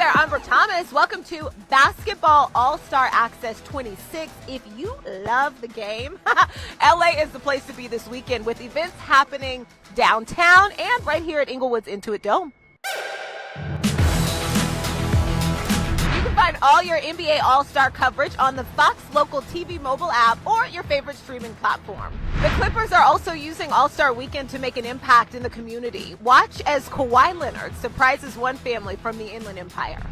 there, I'm Brooke Thomas. Welcome to Basketball All-Star Access 26. If you love the game, LA is the place to be this weekend with events happening downtown and right here at Inglewood's Intuit Dome. You can find all your NBA All-Star coverage on the Fox Local TV mobile app or your favorite streaming platform. The Clippers are also using All-Star Weekend to make an impact in the community. Watch as Kawhi Leonard surprises one family from the Inland Empire.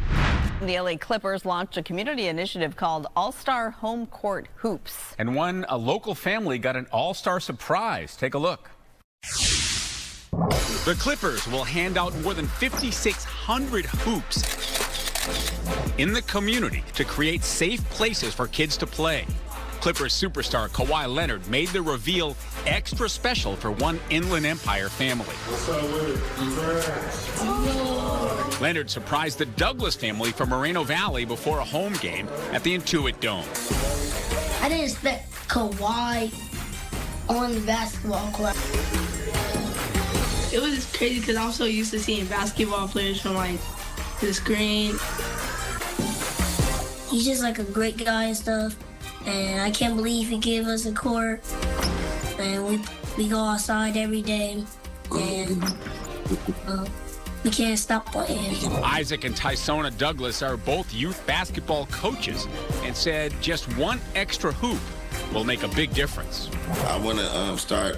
The LA Clippers launched a community initiative called All-Star Home Court Hoops. And a local family got an all-star surprise. Take a look. The Clippers will hand out more than 5,600 hoops in the community to create safe places for kids to play. Clippers superstar Kawhi Leonard made the reveal extra special for one Inland Empire family. What's up with it? Leonard surprised the Douglas family from Moreno Valley before a home game at the Intuit Dome. I didn't expect Kawhi on the basketball court. It was just crazy because I'm so used to seeing basketball players from like the screen. He's just like a great guy and stuff. And I can't believe he gave us a court. And we go outside every day. And we can't stop playing. Isaac and Tysona Douglas are both youth basketball coaches and said just one extra hoop will make a big difference. I want to start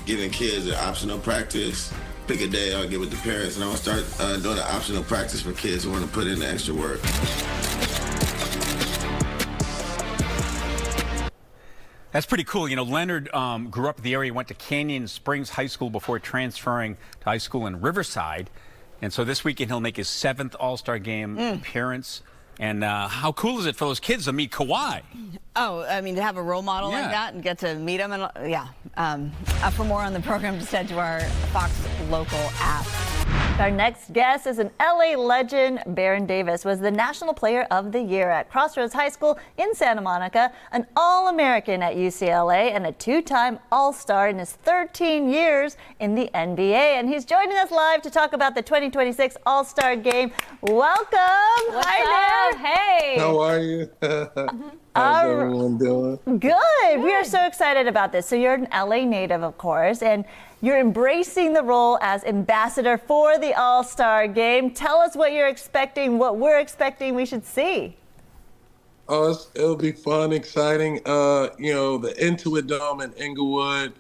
giving kids an optional practice. Pick a day I'll get with the parents, and I want to start doing an optional practice for kids who want to put in the extra work. That's pretty cool. You know, Leonard grew up in the area, went to Canyon Springs High School before transferring to high school in Riverside. And so this weekend he'll make his 7th All-Star Game appearance. And how cool is it for those kids to meet Kawhi? Oh, I mean, to have a role model like that and get to meet him. And for more on the program, just head to our Fox Local app. Our next guest is an LA legend. Baron Davis was the National Player of the Year at Crossroads High School in Santa Monica, an All-American at UCLA, and a 2-time All-Star in his 13 years in the NBA. And he's joining us live to talk about the 2026 All-Star Game. Welcome. Hi there. Hey. How are you? How's everyone doing? Good. We are so excited about this. So you're an LA native, of course, and you're embracing the role as ambassador for the All-Star Game. Tell us what you're expecting, what we're expecting we should see. Oh, it'll be fun, exciting. The Intuit Dome in Inglewood,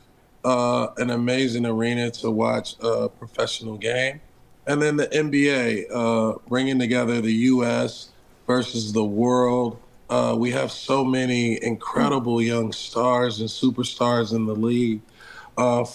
an amazing arena to watch a professional game. And then the NBA, bringing together the U.S. versus the world. We have so many incredible young stars and superstars in the league.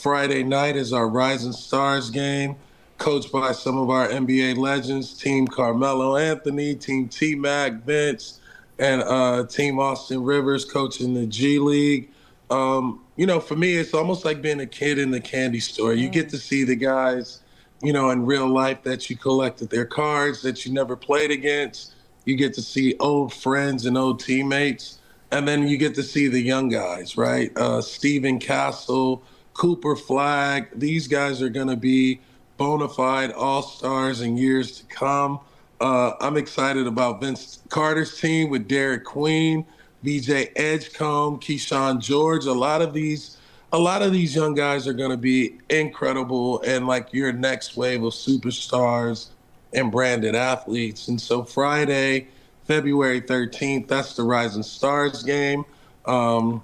Friday night is our Rising Stars game, coached by some of our NBA legends, Team Carmelo Anthony, Team T-Mac, Vince, and Team Austin Rivers coaching the G League. For me, it's almost like being a kid in the candy store. You get to see the guys, in real life that you collected their cards that you never played against. You get to see old friends and old teammates. And then you get to see the young guys, right? Stephen Castle, Cooper Flagg. These guys are going to be bona fide all-stars in years to come. I'm excited about Vince Carter's team with Derek Queen, BJ Edgecombe, Keyshawn George. A lot of these young guys are going to be incredible and like your next wave of superstars and branded athletes. And so Friday, February 13th, that's the Rising Stars game. And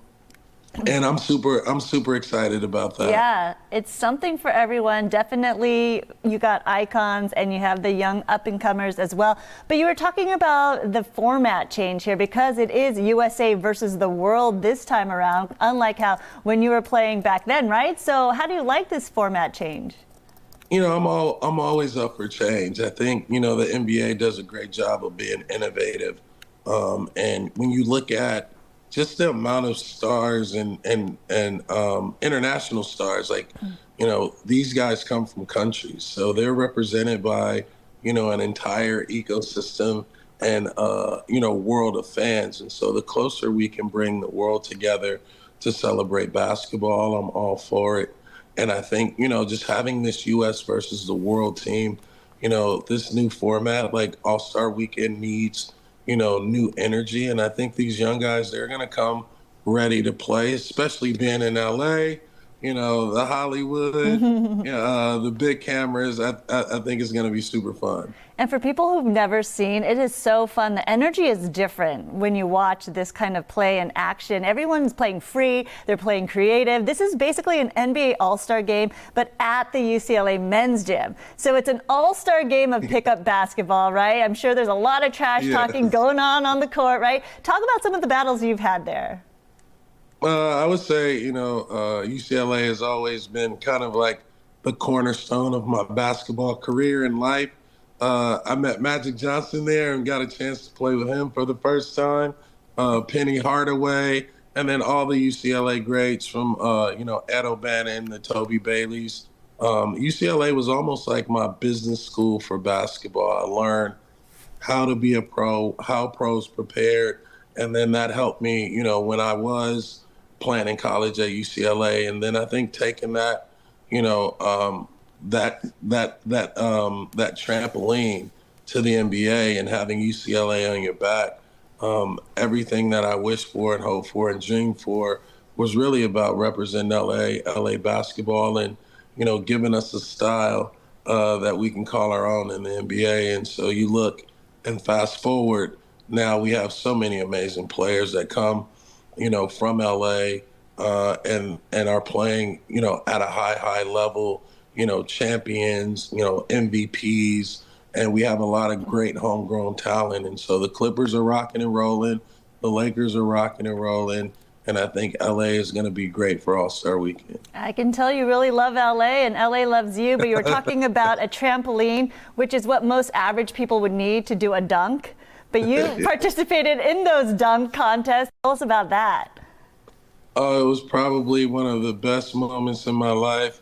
I'm super excited about that. Yeah, it's something for everyone. Definitely, you got icons and you have the young up-and-comers as well. But you were talking about the format change here because it is USA versus the world this time around, unlike how when you were playing back then, right? So how do you like this format change? I'm always up for change. I think, the NBA does a great job of being innovative. And when you look at just the amount of stars and international stars, these guys come from countries. So they're represented by, an entire ecosystem and, world of fans. And so the closer we can bring the world together to celebrate basketball, I'm all for it. And I think, just having this U.S. versus the world team this new format, like All-Star Weekend, needs, new energy. And I think these young guys, they're going to come ready to play, especially being in LA, the Hollywood, the big cameras. I think it's going to be super fun. And for people who've never seen, it is so fun. The energy is different when you watch this kind of play in action. Everyone's playing free, they're playing creative. This is basically an NBA All-Star game, but at the UCLA men's gym. So it's an all-star game of pickup basketball, right? I'm sure there's a lot of trash talking going on the court, right? Talk about some of the battles you've had there. I would say, UCLA has always been kind of like the cornerstone of my basketball career and life. I met Magic Johnson there and got a chance to play with him for the first time, Penny Hardaway, and then all the UCLA greats from, Ed O'Bannon, the Toby Baileys. UCLA was almost like my business school for basketball. I learned how to be a pro, how pros prepared, and then that helped me, when I was playing in college at UCLA. And then I think taking that, that trampoline to the NBA and having UCLA on your back, everything that I wished for and hoped for and dreamed for was really about representing LA basketball and, giving us a style that we can call our own in the NBA. And so you look and fast forward, now we have so many amazing players that come, from LA and are playing, at a high level, champions, MVPs, and we have a lot of great homegrown talent. And so the Clippers are rocking and rolling, the Lakers are rocking and rolling, and I think LA is going to be great for All-Star Weekend. I can tell you really love LA and LA loves you, but you were talking about a trampoline, which is what most average people would need to do a dunk. But you participated in those dunk contests. Tell us about that. Oh, it was probably one of the best moments in my life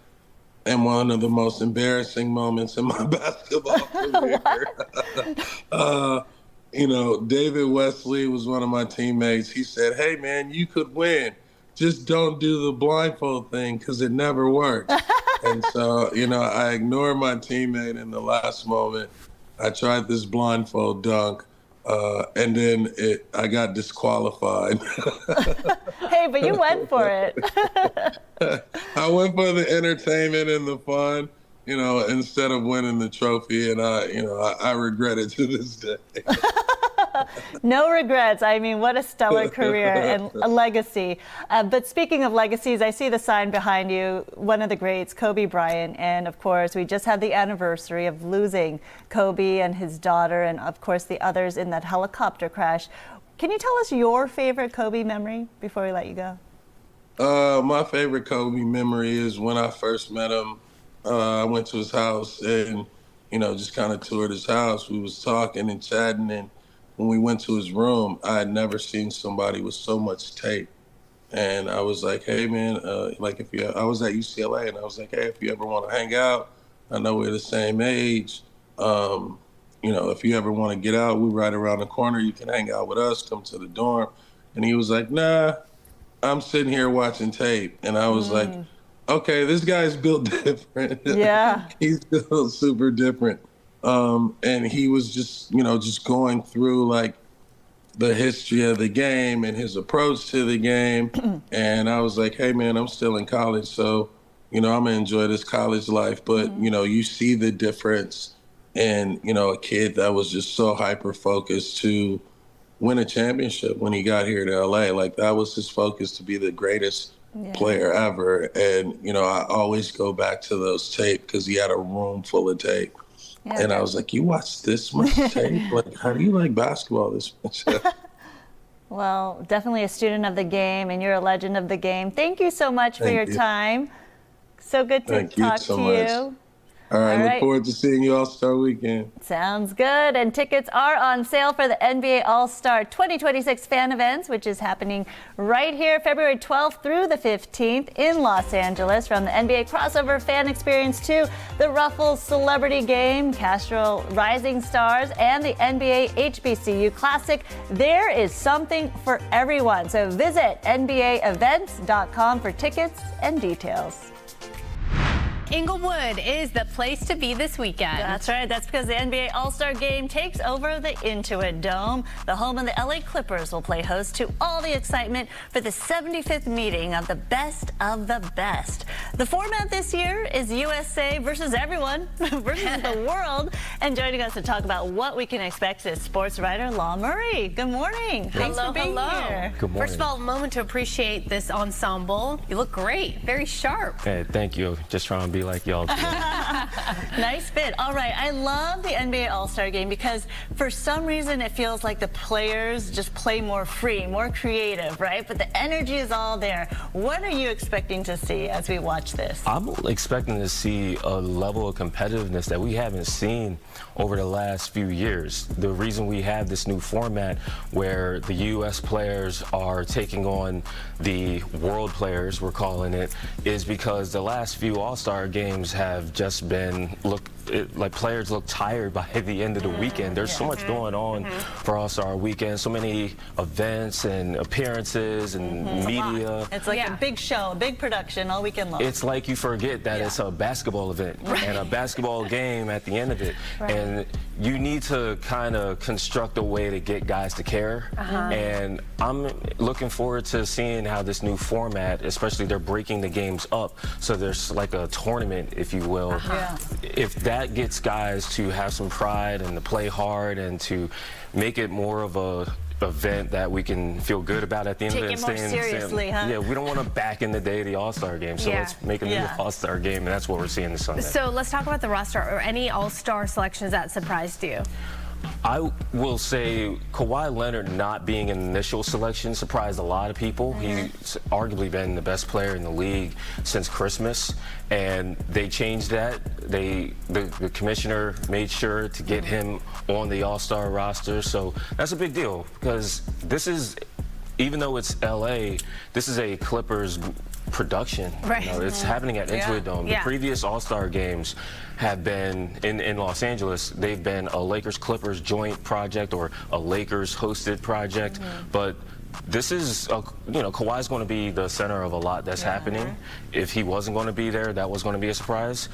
and one of the most embarrassing moments in my basketball career. David Wesley was one of my teammates. He said, "Hey, man, you could win. Just don't do the blindfold thing because it never works." And so, I ignored my teammate in the last moment. I tried this blindfold dunk. And then I got disqualified. Hey, but you went for it. I went for the entertainment and the fun, instead of winning the trophy. And I regret it to this day. No regrets. I mean, what a stellar career and a legacy. But speaking of legacies, I see the sign behind you, one of the greats, Kobe Bryant. And of course, we just had the anniversary of losing Kobe and his daughter, and of course, the others in that helicopter crash. Can you tell us your favorite Kobe memory before we let you go? My favorite Kobe memory is when I first met him. I went to his house and, just kind of toured his house. We was talking and chatting, and when we went to his room, I had never seen somebody with so much tape. And I was like, "Hey, man, I was at UCLA, and I was like, hey, if you ever want to hang out, I know we're the same age. If you ever want to get out, we're right around the corner. You can hang out with us, come to the dorm." And he was like, "Nah, I'm sitting here watching tape." And I was like, okay, this guy's built different. Yeah. He's built super different. And he was just going through like the history of the game and his approach to the game. And I was like, "Hey, man, I'm still in college, so, I'm gonna enjoy this college life." But, you see the difference in, a kid that was just so hyper-focused to win a championship when he got here to LA. Like, that was his focus, to be the greatest player ever. And, I always go back to those tape because he had a room full of tape. Yeah, and I was like, "You watch this much tape? Like, how do you like basketball this much?" Well, definitely a student of the game, and you're a legend of the game. Thank you so much for your time. So good to talk to you. All right, look forward to seeing you All-Star Weekend. Sounds good. And tickets are on sale for the NBA All-Star 2026 fan events, which is happening right here, February 12th through the 15th in Los Angeles. From the NBA crossover fan experience to the Ruffles Celebrity Game, Castro Rising Stars, and the NBA HBCU Classic, there is something for everyone. So visit NBAevents.com for tickets and details. Inglewood is the place to be this weekend. That's right. That's because the NBA All-Star Game takes over the Intuit Dome. The home of the LA Clippers will play host to all the excitement for the 75th meeting of the best of the best. The format this year is USA versus everyone, versus the world. And joining us to talk about what we can expect is sports writer Law Murray. Good morning. Thanks for being here. Good morning. First of all, a moment to appreciate this ensemble. You look great. Very sharp. Hey, thank you. Just trying to be like y'all too. Nice fit. All right. I love the NBA All-Star Game because for some reason it feels like the players just play more free, more creative, right? But the energy is all there. What are you expecting to see as we watch this? I'm expecting to see a level of competitiveness that we haven't seen over the last few years. The reason we have this new format where the U.S. players are taking on the world players, we're calling it, is because the last few All-Star games have just been like players look tired by the end of the weekend. There's so much going on for All-Star weekend, so many events and appearances and media. It's like a big show, a big production all weekend long. It's like you forget that it's a basketball event and a basketball game at the end of it. And you need to kind of construct a way to get guys to care. And I'm looking forward to seeing how this new format, especially they're breaking the games up, so there's like a tournament, if you will. If that gets guys to have some pride and to play hard and to make it more of a event that we can feel good about at the end of it. Take it more seriously, huh? Yeah, we don't want to back in the day of the All-Star game, so let's make a new All-Star game, and that's what we're seeing this Sunday. So let's talk about the roster or any All-Star selections that surprised you. I will say Kawhi Leonard not being an initial selection surprised a lot of people. He's arguably been the best player in the league since Christmas, and they changed that. The commissioner made sure to get him on the All-Star roster, so that's a big deal because this is, even though it's LA, this is a Clippers production. Right. You know, it's happening at Inglewood Dome. The previous All-Star games have been in Los Angeles. They've been a Lakers-Clippers joint project or a Lakers-hosted project, but this is, you know, Kawhi's going to be the center of a lot that's happening. If he wasn't going to be there, that was going to be a surprise.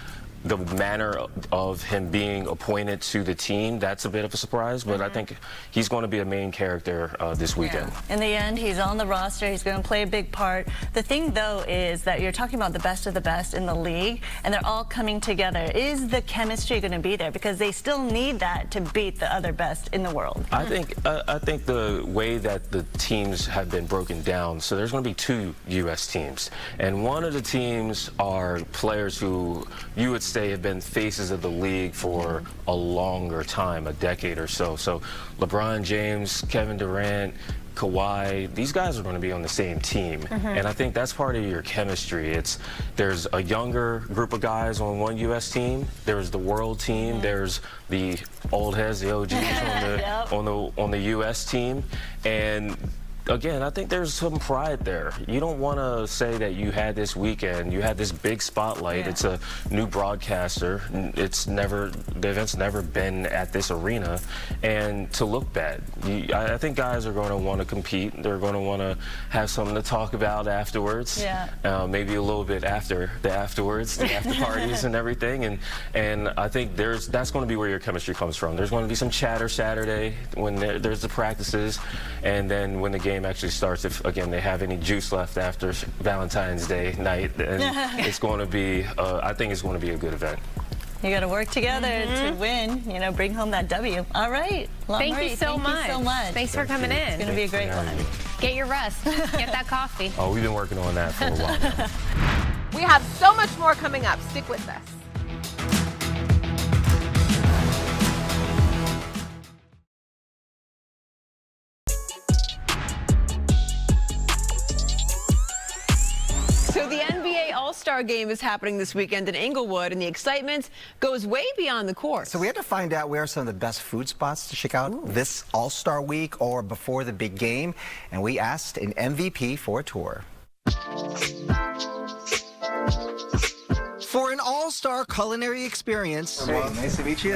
The manner of him being appointed to the team, that's a bit of a surprise, but I think he's going to be a main character this weekend. In the end, he's on the roster. He's going to play a big part. The thing, though, is that you're talking about the best of the best in the league, and they're all coming together. Is the chemistry going to be there? Because they still need that to beat the other best in the world. I think the way that the teams have been broken down, so there's going to be 2 U.S. teams, and one of the teams are players who you would say have been faces of the league for a longer time, a decade or so. So LeBron James, Kevin Durant, Kawhi, these guys are going to be on the same team. And I think that's part of your chemistry. There's a younger group of guys on one U.S. team, there's the world team, there's the old heads, the OGs on the U.S. team. And again, I think there's some pride there. You don't want to say that you had this weekend, you had this big spotlight. It's a new broadcaster. The event's never been at this arena, and to look bad. I think guys are going to want to compete. They're going to want to have something to talk about afterwards. Maybe a little bit after the afterwards, the after parties and everything. And I think that's going to be where your chemistry comes from. There's going to be some chatter Saturday when there's the practices, and then when the game actually starts, if again they have any juice left after Valentine's Day night, then it's going to be I think it's going to be a good event. You got to work together to win, you know, bring home that W. All right. Thank you so much. Thanks for coming in. It's going to be a great one. Get your rest. Get that coffee. Oh, we've been working on that for a while now. We have so much more coming up. Stick with us. So the NBA All-Star Game is happening this weekend in Inglewood, and the excitement goes way beyond the court. So we had to find out where are some of the best food spots to check out this All-Star week or before the big game, and we asked an MVP for a tour. For an all-star culinary experience. Hey, nice to meet you.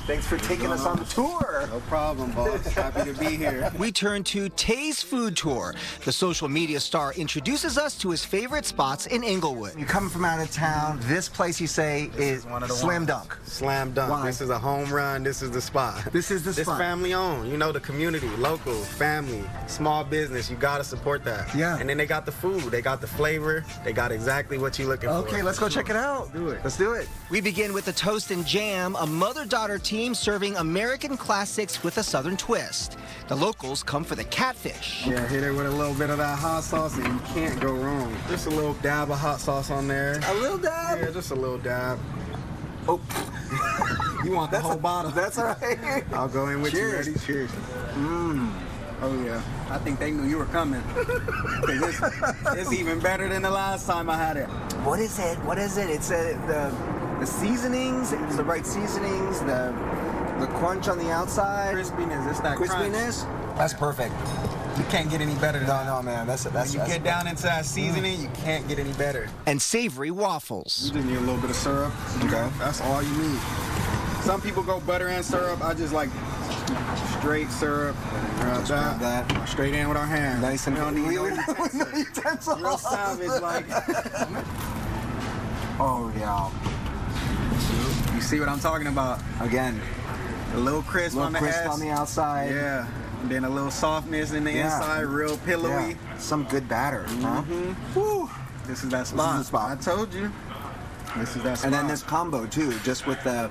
Thanks for taking us on the tour. No problem, boss. Happy to be here. We turn to Tay's food tour. The social media star introduces us to his favorite spots in Inglewood. You're coming from out of town. This place, you say, is one of the slam ones. dunk. Slam dunk. Why? This is a home run. This is the spot. This is the This spot. family owned. You know, the community, local, family, small business. You got to support that. Yeah. And then they got the food. They got the flavor. They got exactly what you're looking for. Okay, let's go check it out. Do it. Let's do it. We begin with the Toast and Jam, a mother-daughter team serving American classics with a Southern twist. The locals come for the catfish. Yeah, hit it with a little bit of that hot sauce and you can't go wrong. Just a little dab of hot sauce on there. A little dab? Yeah, just a little dab. Oh. You want the whole bottle. That's all right. I'll go in with Cheers. you. Ready? Cheers. Mmm. Oh, yeah. I think they knew you were coming. It's even better than the last time I had it. What is it? What is it? It's the seasonings. It's the right seasonings. The crunch on the outside. Crispiness. It's that crispiness. That's perfect. You can't get any better than that. No, man. That's when you get down into that seasoning, you can't get any better. And savory waffles. You just need a little bit of syrup. Okay. That's all you need. Some people go butter and syrup. I just like straight syrup. Just grab that. Straight in with our hands. Nice and we don't need no utensils. Real savage, like. Oh, yeah. You see what I'm talking about? Again. A little crisp on the crisp edge. on the outside. Yeah. And then a little softness in the inside, real pillowy. Yeah. Some good batter, huh? Woo. This is that spot. This is the spot. I told you. This is that spot. And then this combo, too, just with the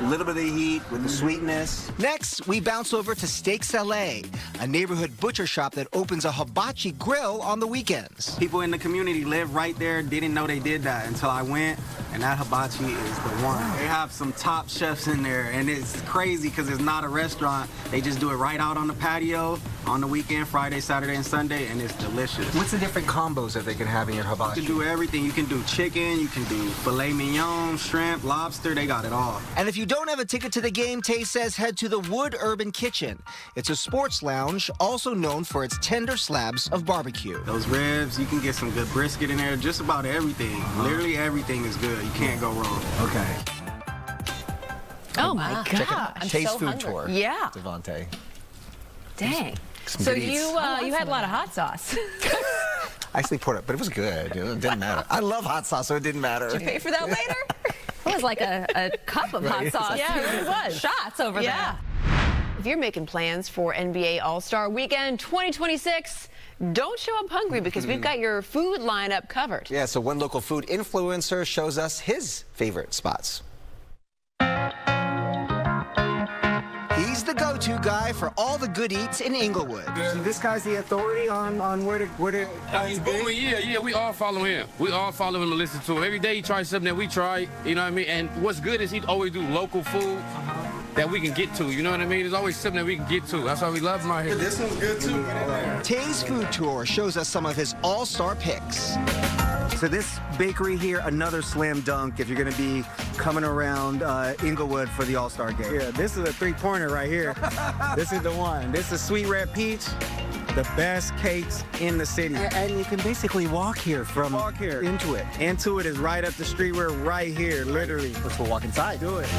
little bit of the heat, with the sweetness. Next, we bounce over to Steaks LA, a neighborhood butcher shop that opens a hibachi grill on the weekends. People in the community live right there, didn't know they did that until I went, and that hibachi is the one. They have some top chefs in there, and it's crazy because it's not a restaurant. They just do it right out on the patio on the weekend, Friday, Saturday, and Sunday, and it's delicious. What's the different combos that they can have in your hibachi? You can do everything. You can do chicken, you can do filet mignon, shrimp, lobster, they got it all. And if you don't have a ticket to the game, Tay says head to the Wood Urban Kitchen. It's a sports lounge, also known for its tender slabs of barbecue. Those ribs, you can get some good brisket in there, just about everything. Literally everything is good. You can't go wrong. Okay. Oh my God. I'm Tay's so food hungry. tour. Yeah. Devontae. Dang. Some So good eats. you had a lot of hot sauce. I actually poured it, but it was good. It didn't matter. I love hot sauce, so it didn't matter. Did you pay for that later? It was like a cup of hot sauce. Yeah, it really was. Shots over there. If you're making plans for NBA All-Star Weekend 2026, don't show up hungry because we've got your food lineup covered. Yeah, so one local food influencer shows us his favorite spots. He's the go-to guy for all the good eats in Inglewood. So this guy's the authority on where to Yeah, we all follow him. We all follow him and listen to him. Every day he tries something that we try, you know what I mean? And what's good is he always do local food that we can get to, you know what I mean? There's always something that we can get to. That's why we love him out here. This one's good too. Tay's food tour shows us some of his all-star picks. So this bakery here, another slam dunk if you're going to be coming around Inglewood for the All-Star game. Yeah, this is a three-pointer right here. This is the one. This is Sweet Red Peach, the best cakes in the city. And you can basically walk here from into it. Into it is right up the street. We're right here, literally. Let's go walk inside. Do it.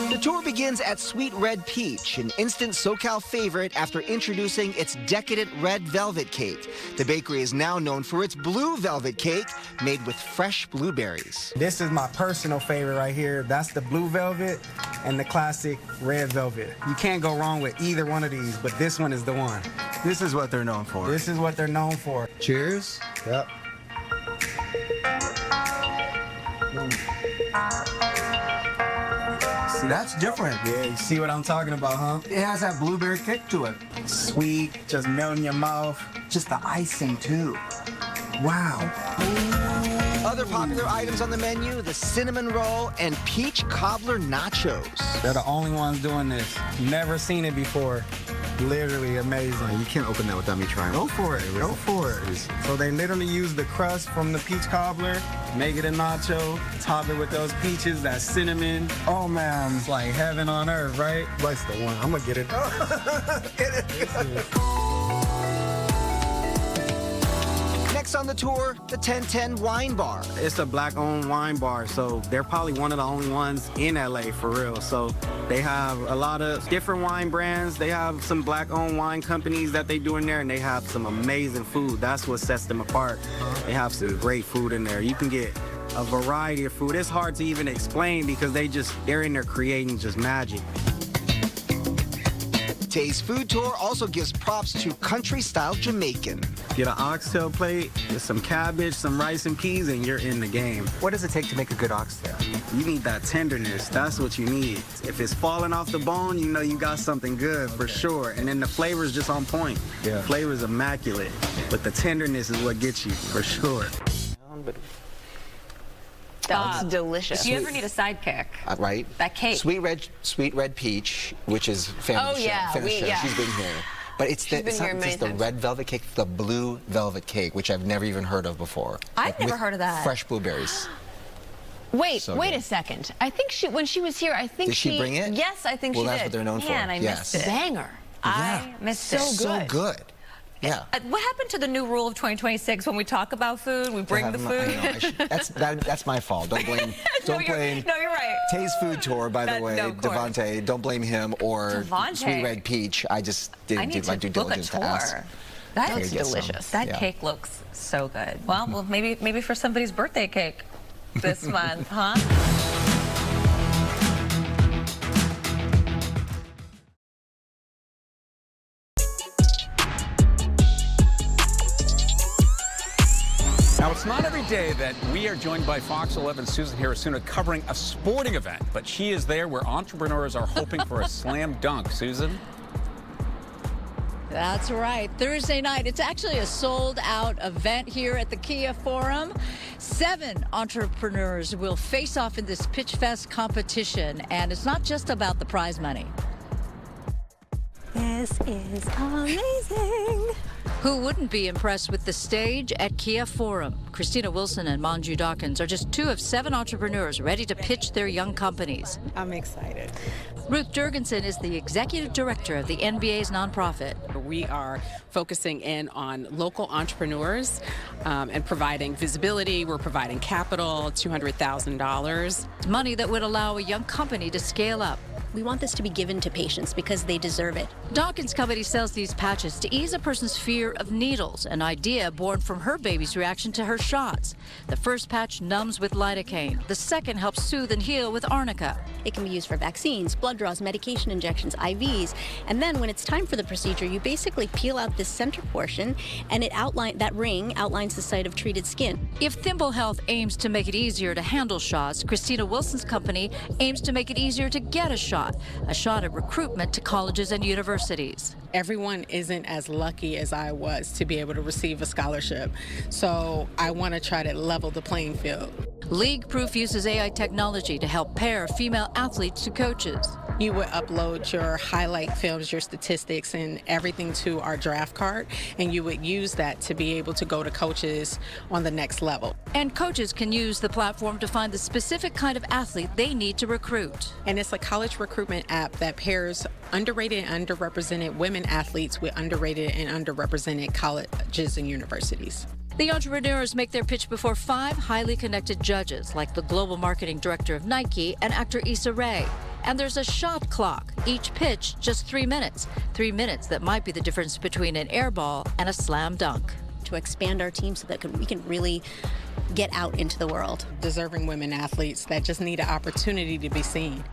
The tour begins at Sweet Red Peach, an instant SoCal favorite after introducing its decadent red velvet cake. The bakery is now known for its blue velvet cake made with fresh blueberries. This is my personal favorite right here. That's the blue velvet and the classic red velvet. You can't go wrong with either one of these, but this one is the one. This is what they're known for. This is what they're known for. Cheers. Yep. See, that's different. Yeah, you see what I'm talking about, huh? It has that blueberry kick to it. Sweet, just melt in your mouth. Just the icing, too. Wow. Other popular items on the menu, the cinnamon roll and peach cobbler nachos. They're the only ones doing this. Never seen it before. Literally amazing. You can't open that without me trying. Go for it. Go for it. So they literally use the crust from the peach cobbler, make it a nacho, top it with those peaches, that cinnamon. Oh man, it's like heaven on earth, right? That's the one. I'm gonna get it. Get it. Next on the tour, the 1010 Wine Bar. It's a black-owned wine bar, so they're probably one of the only ones in LA for real. So they have a lot of different wine brands. They have some black-owned wine companies that they do in there, and they have some amazing food. That's what sets them apart. They have some great food in there. You can get a variety of food. It's hard to even explain because they're in there creating just magic. Tay's food tour also gives props to country-style Jamaican. Get an oxtail plate, with some cabbage, some rice and peas, and you're in the game. What does it take to make a good oxtail? You need that tenderness. That's what you need. If it's falling off the bone, you know you got something good for sure. And then the flavor's just on point. Yeah. Flavor's immaculate, but the tenderness is what gets you for sure. That's delicious. If you ever need a sidekick, Right? that cake. Sweet red peach, which is famous. Oh, yeah, She's been here. But it's She's been it's here not many just the times. red velvet cake, the blue velvet cake, which I've never even heard of before. I've never with heard of that. Fresh blueberries. Wait So a good. second. I think when she was here, I think Did she bring it? Yes, I think Well, she that's did. what they're known for. Man, I Yes. missed it. Banger. I missed it. So good. Yeah. What happened to the new rule of 2026 when we talk about food, we bring the food? I know, that's my fault. Don't blame. No, you're right. Tay's food tour, by the way, no, of course. Devontae. Don't blame him or Devontae. Sweet Red Peach. I just I didn't need do my to due book a diligence to ask. tour. That if I looks could get some. delicious. That Yeah. cake looks so good. Well, maybe for somebody's birthday cake this month, huh? Now, it's not every day that we are joined by Fox 11's Susan Hirasuna covering a sporting event, but she is there where entrepreneurs are hoping for a slam dunk. Susan? That's right. Thursday night, it's actually a sold-out event here at the Kia Forum. 7 entrepreneurs will face off in this Pitch Fest competition, and it's not just about the prize money. This is amazing. Who wouldn't be impressed with the stage at Kia Forum? Christina Wilson and Manju Dawkins are just 2 of 7 entrepreneurs ready to pitch their young companies. I'm excited. Ruth Durganson is the executive director of the NBA's nonprofit. We are focusing in on local entrepreneurs and providing visibility. We're providing capital, $200,000. Money that would allow a young company to scale up. We want this to be given to patients because they deserve it. Dawkins' company sells these patches to ease a person's fear of needles, an idea born from her baby's reaction to her shots. The first patch numbs with lidocaine. The second helps soothe and heal with arnica. It can be used for vaccines, blood draws, medication injections, IVs. And then when it's time for the procedure, you basically peel out this center portion, and that ring outlines the site of treated skin. If Thimble Health aims to make it easier to handle shots, Christina Wilson's company aims to make it easier to get a shot at recruitment to colleges and universities. Everyone isn't as lucky as I was to be able to receive a scholarship. So I want to try to level the playing field. League Proof uses AI technology to help pair female athletes to coaches. You would upload your highlight films, your statistics, and everything to our draft card, and you would use that to be able to go to coaches on the next level. And coaches can use the platform to find the specific kind of athlete they need to recruit. And it's a college recruitment app that pairs underrated and underrepresented women athletes with underrated and underrepresented colleges and universities. The entrepreneurs make their pitch before 5 highly connected judges, like the global marketing director of Nike and actor Issa Rae. And there's a shot clock. Each pitch, just 3 minutes. 3 minutes that might be the difference between an air ball and a slam dunk. To expand our team so that we can really get out into the world. Deserving women athletes that just need an opportunity to be seen.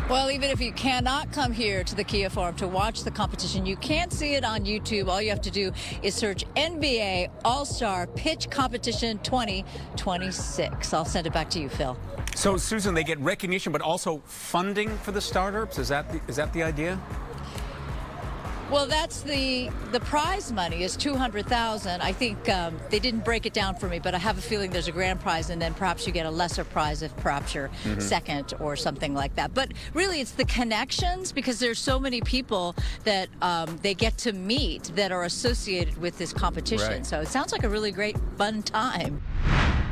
Well, even if you cannot come here to the Kia Forum to watch the competition, you can't see it on YouTube. All you have to do is search NBA All-Star Pitch Competition 2026. I'll send it back to you, Phil. So, Susan, they get recognition, but also funding for the startups? Is that the idea? Well, that's the prize money is $200,000. I think they didn't break it down for me, but I have a feeling there's a grand prize, and then perhaps you get a lesser prize if perhaps you're second or something like that. But really, it's the connections, because there's so many people that they get to meet that are associated with this competition. Right. So it sounds like a really great, fun time.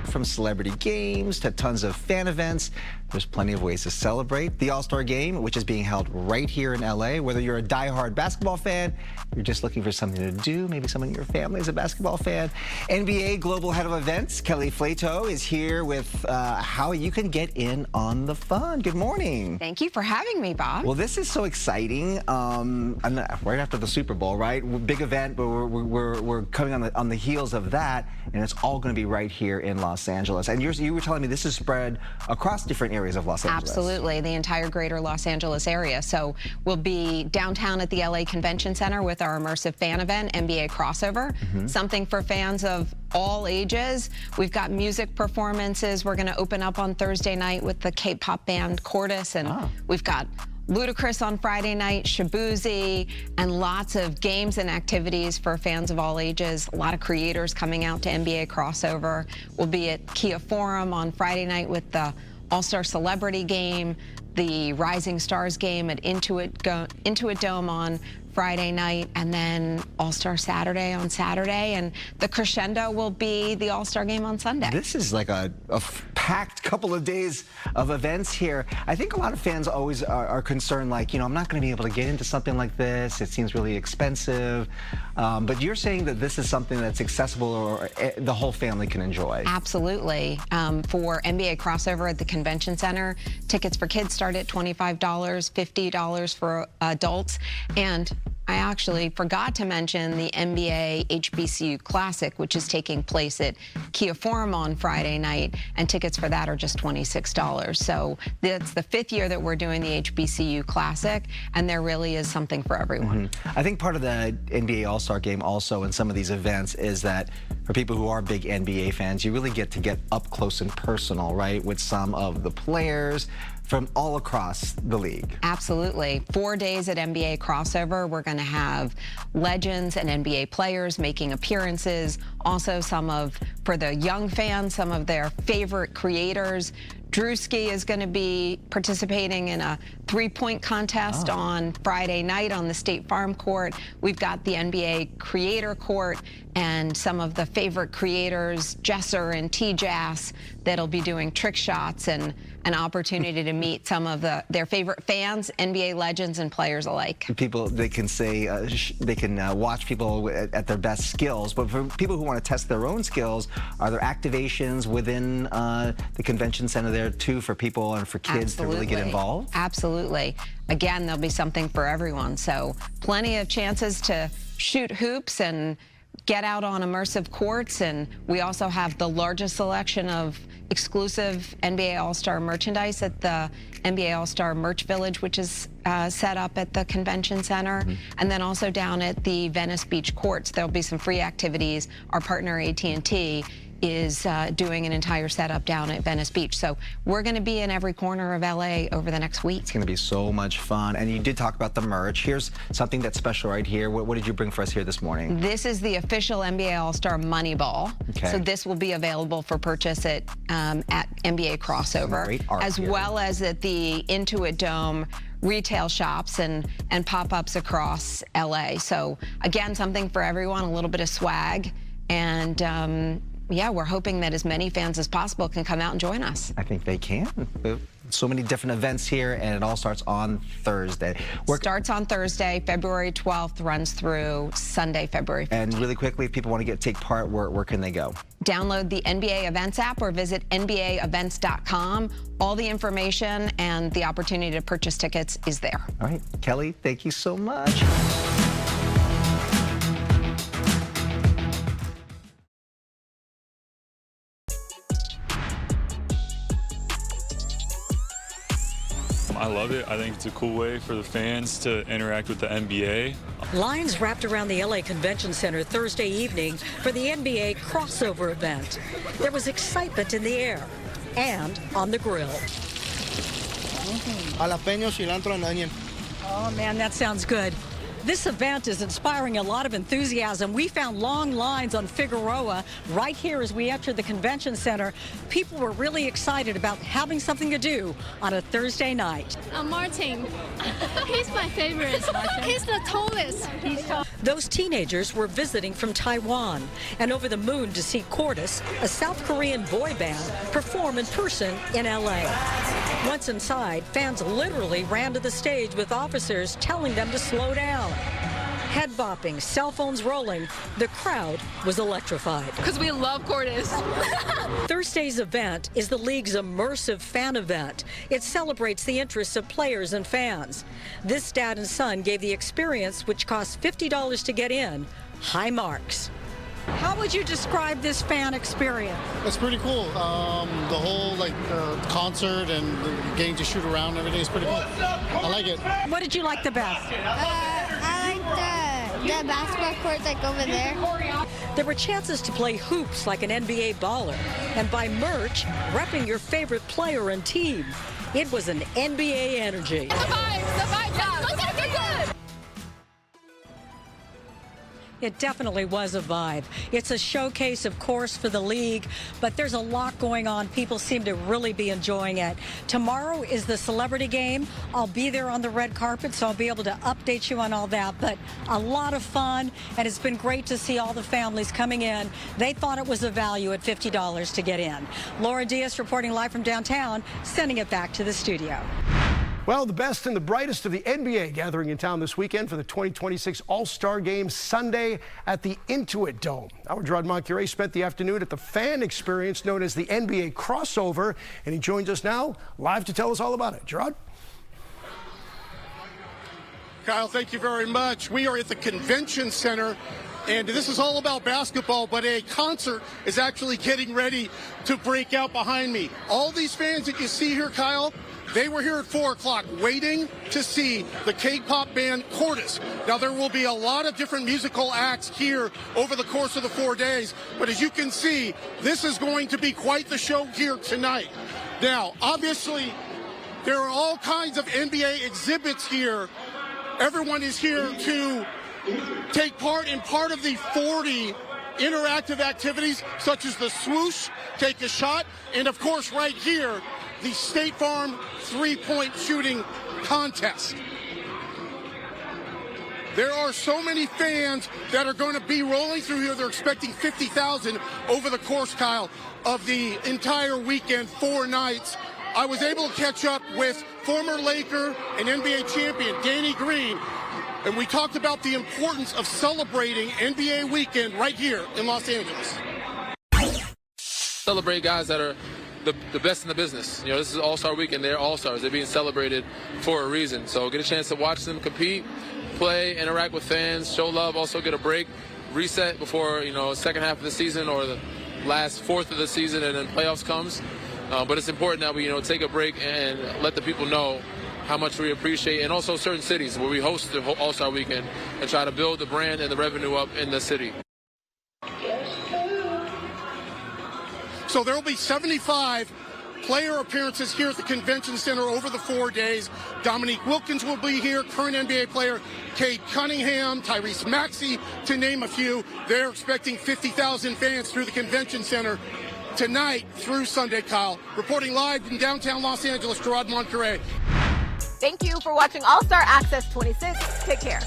from celebrity games to tons of fan events. There's plenty of ways to celebrate the All-Star Game, which is being held right here in LA. Whether you're a die-hard basketball fan, you're just looking for something to do, maybe someone in your family is a basketball fan. NBA Global Head of Events, Kelly Flato, is here with how you can get in on the fun. Good morning. Thank you for having me, Bob. Well, this is so exciting. Right after the Super Bowl, right? Big event, but we're coming on the heels of that, and it's all going to be right here in Los Angeles. And you were telling me this is spread across different areas of Los Angeles. Absolutely, the entire greater Los Angeles area. So we'll be downtown at the LA Convention Center with our immersive fan event, NBA Crossover, something for fans of all ages. We've got music performances. We're going to open up on Thursday night with the K-pop band Cordis, and we've got Ludacris on Friday night, Shabuzi, and lots of games and activities for fans of all ages. A lot of creators coming out to NBA Crossover. We'll be at Kia Forum on Friday night with the All-Star Celebrity Game, the Rising Stars Game at Intuit Dome on Friday night, and then All-Star Saturday on Saturday, and the crescendo will be the All-Star Game on Sunday. This is like a packed couple of days of events here. I think a lot of fans always are concerned, like, I'm not going to be able to get into something like this. It seems really expensive. But you're saying that this is something that's accessible or the whole family can enjoy. Absolutely. For NBA Crossover at the Convention Center, tickets for kids start at $25, $50 for adults, and I actually forgot to mention the NBA HBCU Classic, which is taking place at Kia Forum on Friday night, and tickets for that are just $26. So it's the 5th year that we're doing the HBCU Classic, and there really is something for everyone. I think part of the NBA All-Star Game also in some of these events is that for people who are big NBA fans, you really get to get up close and personal, right, with some of the players from all across the league. Absolutely. 4 days at NBA Crossover. We're going to have legends and NBA players making appearances. Also for the young fans, some of their favorite creators. Drewski is going to be participating in a 3-point contest on Friday night on the State Farm Court. We've got the NBA Creator Court and some of the favorite creators, Jesser and T-Jass, that'll be doing trick shots and an opportunity to meet some of their favorite fans, NBA legends and players alike. People, they can say, they can watch people at their best skills, but for people who want to test their own skills, are there activations within the convention center there too for people and for kids to really get involved? Absolutely. Again, there'll be something for everyone. So plenty of chances to shoot hoops and get out on immersive courts, and we also have the largest selection of exclusive NBA All-Star merchandise at the NBA All-Star Merch Village, which is set up at the Convention Center. And then also down at the Venice Beach Courts, there'll be some free activities. Our partner AT&T is doing an entire setup down at Venice Beach. So we're going to be in every corner of LA over the next week. It's going to be so much fun. And you did talk about the merch. Here's something that's special right here. What did you bring for us here this morning? This is the official NBA All-Star Money Ball. Okay. So this will be available for purchase at NBA Crossover, as well as at the Intuit Dome retail shops and pop-ups across LA. So again, something for everyone, a little bit of swag, and yeah, we're hoping that as many fans as possible can come out and join us. I think they can. So many different events here, and it all starts on Thursday. Starts on Thursday, February 12th, runs through Sunday, February 15th. And really quickly, if people want to take part, where can they go? Download the NBA Events app or visit NBAEvents.com. All the information and the opportunity to purchase tickets is there. All right, Kelly, thank you so much. I love it. I think it's a cool way for the fans to interact with the NBA. Lines wrapped around the LA Convention Center Thursday evening for the NBA crossover event. There was excitement in the air and on the grill. Jalapeño, cilantro, and onion. Oh, man, that sounds good. This event is inspiring a lot of enthusiasm. We found long lines on Figueroa right here as we entered the convention center. People were really excited about having something to do on a Thursday night. Martin, he's my favorite. He's the tallest. Those teenagers were visiting from Taiwan and over the moon to see Cordis, a South Korean boy band, perform in person in L.A. Once inside, fans literally ran to the stage with officers telling them to slow down. Head bopping, cell phones rolling, the crowd was electrified. Because we love Cordis. Thursday's event is the league's immersive fan event. It celebrates the interests of players and fans. This dad and son gave the experience, which cost $50 to get in, high marks. How would you describe this fan experience? It's pretty cool. The whole concert and getting to shoot around and everything is pretty cool. I like it. What did you like the best? I like the basketball court over there. There were chances to play hoops like an NBA baller and buy merch repping your favorite player and team. It was an NBA energy. The vibe, guys. Let's get good. It definitely was a vibe. It's a showcase, of course, for the league, but there's a lot going on. People seem to really be enjoying it. Tomorrow is the celebrity game. I'll be there on the red carpet, so I'll be able to update you on all that. But a lot of fun, and it's been great to see all the families coming in. They thought it was a value at $50 to get in. Laura Diaz reporting live from downtown, sending it back to the studio. Well, the best and the brightest of the NBA gathering in town this weekend for the 2026 All-Star Game Sunday at the Intuit Dome. Our Gerard Moncure spent the afternoon at the fan experience known as the NBA Crossover, and he joins us now live to tell us all about it. Gerard? Kyle, thank you very much. We are at the Convention Center, and this is all about basketball, but a concert is actually getting ready to break out behind me. All these fans that you see here, Kyle, they were here at 4 o'clock waiting to see the K-pop band Cordis. Now, there will be a lot of different musical acts here over the course of the 4 days, but as you can see, this is going to be quite the show here tonight. Now, obviously, there are all kinds of NBA exhibits here. Everyone is here to take part in part of the 40 interactive activities, such as the swoosh, take a shot, and of course, right here, the State Farm three-point shooting contest. There are so many fans that are going to be rolling through here. They're expecting 50,000 over the course, Kyle, of the entire weekend, 4 nights. I was able to catch up with former Laker and NBA champion Danny Green, and we talked about the importance of celebrating NBA weekend right here in Los Angeles. Celebrate guys that are the best in the business. You know, this is All-Star Weekend. They're All-Stars. They're being celebrated for a reason. So get a chance to watch them compete, play, interact with fans, show love, also get a break, reset before, second half of the season or the last fourth of the season, and then playoffs comes. But it's important that we, take a break and let the people know how much we appreciate, and also certain cities where we host the All-Star Weekend and try to build the brand and the revenue up in the city. So there will be 75 player appearances here at the Convention Center over the 4 days. Dominique Wilkins will be here, current NBA player Cade Cunningham, Tyrese Maxey, to name a few. They're expecting 50,000 fans through the Convention Center tonight through Sunday, Kyle. Reporting live in downtown Los Angeles, Gerard Moncure. Thank you for watching All-Star Access 26. Take care.